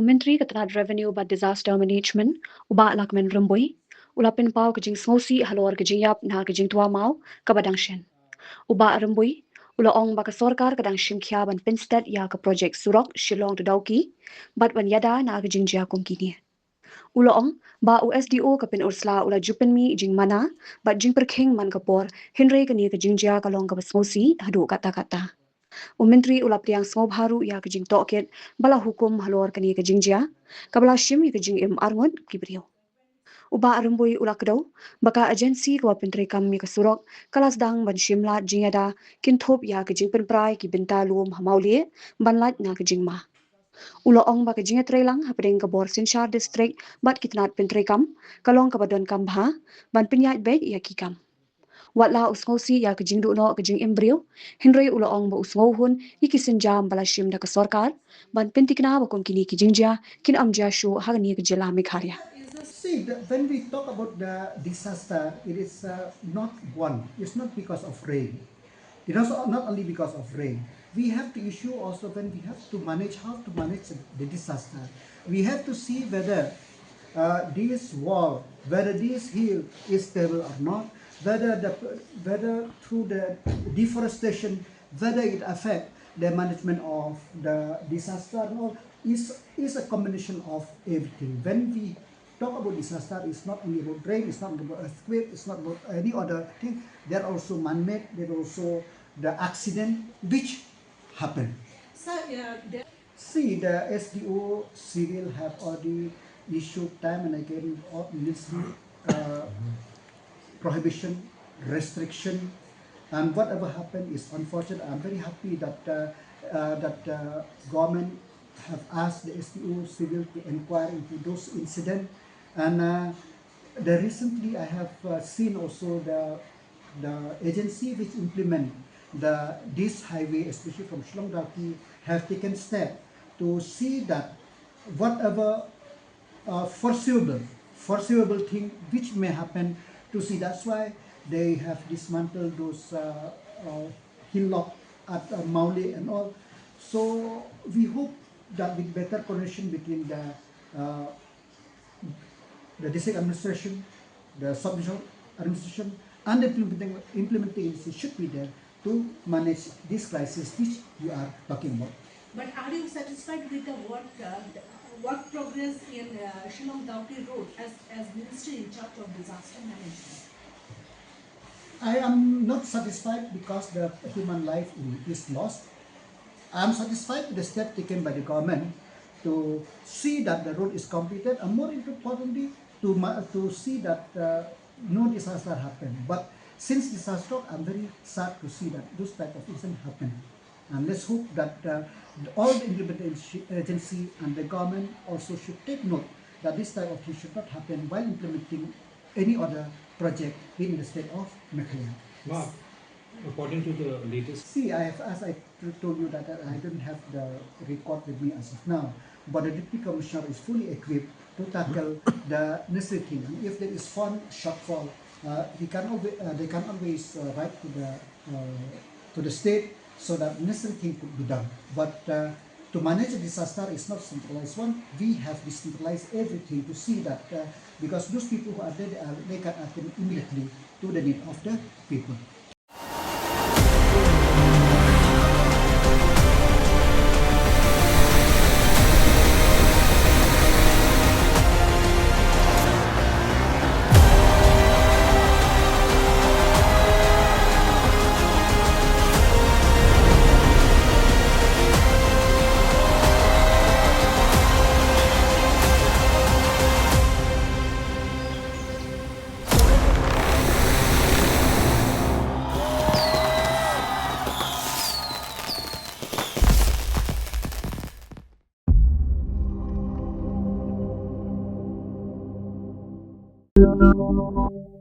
Menteri Ketenagakerjaan Revenue ba Disaster Management uba lakmen rembui ulapin pau kejing Sngewsih halor kejing yap na kejing tua mau kabadang shen uba rembui ula ong ba ke Sorkar kadang Shim kya ban Pinstead ya ke projek Khubor Shillong tu dauki bat ban yada na kejing jia kum kini ula ong ba USDO ke pin ursla ula jupen mi jing mana bat jing perking man kapor Hynrei keni kejing jia kalong ke Sngewsih hadu kata-kata Menteri ulap tiang Sngewuh haru ya kejing toket bala hukum halor kani kejing jia kabala Shim kejing arngot kibriu uba arembui ula kedau baka agensi kwa pentri kami kesurok kalas dang ban Shimlat jingïada kintop ya kejing penprai ki benta luom hamaulie banlat na kejing ma ulo ong ba kejing trelang hapeding ke bor Sinshar district bat kitnat pentri kam kalong kabadon kambha ban penyat beg ya kikam Watla Sngewsih ya kejing duno kejing embrio Hynrei ulo ong ba Sngewuhun iki Seinjam bala Shim da ke Sorkar ban pentikna ba kom kini kejing jia kin amja shu hagni ke Jylla Meghalaya. See, when we talk about the disaster, it is not one. It's not because of rain. It is not only because of rain. We have to issue also when we have to manage how to manage the disaster. We have to see whether this wall, whether this hill is stable or not, whether through the deforestation, whether it affect the management of the disaster or not, is a combination of everything. When we talk about disaster, it's not only about rain, it's not about earthquake, it's not about any other thing. There are also man-made, there are also the accident which happen. So, see, the SDO civil have already issued time and again prohibition, restriction, and whatever happened is unfortunate. I'm very happy that government have asked the SDO civil to inquire into those incidents. And recently I have seen also the agency which implement this highway, especially from Shillong have taken step to see that whatever foreseeable thing which may happen to see. That's why they have dismantled those hillock at Mauli and all. So we hope that with better coordination between the district administration, the sub-divisional administration, and the implementing agency should be there to manage this crisis which we are talking about. But are you satisfied with the work progress in Shillong Road as Minister in charge of disaster management? I am not satisfied because the human life is lost. I am satisfied with the step taken by the government to see that the road is completed, and more importantly, to see that no disaster happen. But since disaster, I'm very sad to see that those type of incidents happen. And let's hope that all the implementing agency and the government also should take note that this type of thing should not happen while implementing any other project in the state of Meghalaya. Mark, according to the latest... See, as I told you that I don't have the record with me as of now, but the Deputy Commissioner is fully equipped to tackle the necessary thing. And if there is one shortfall, they can always write to the state so that necessary thing could be done. But to manage a disaster is not centralized one. We have decentralized everything to see that because those people who are there, they can attend immediately to the need of the people. Thank you.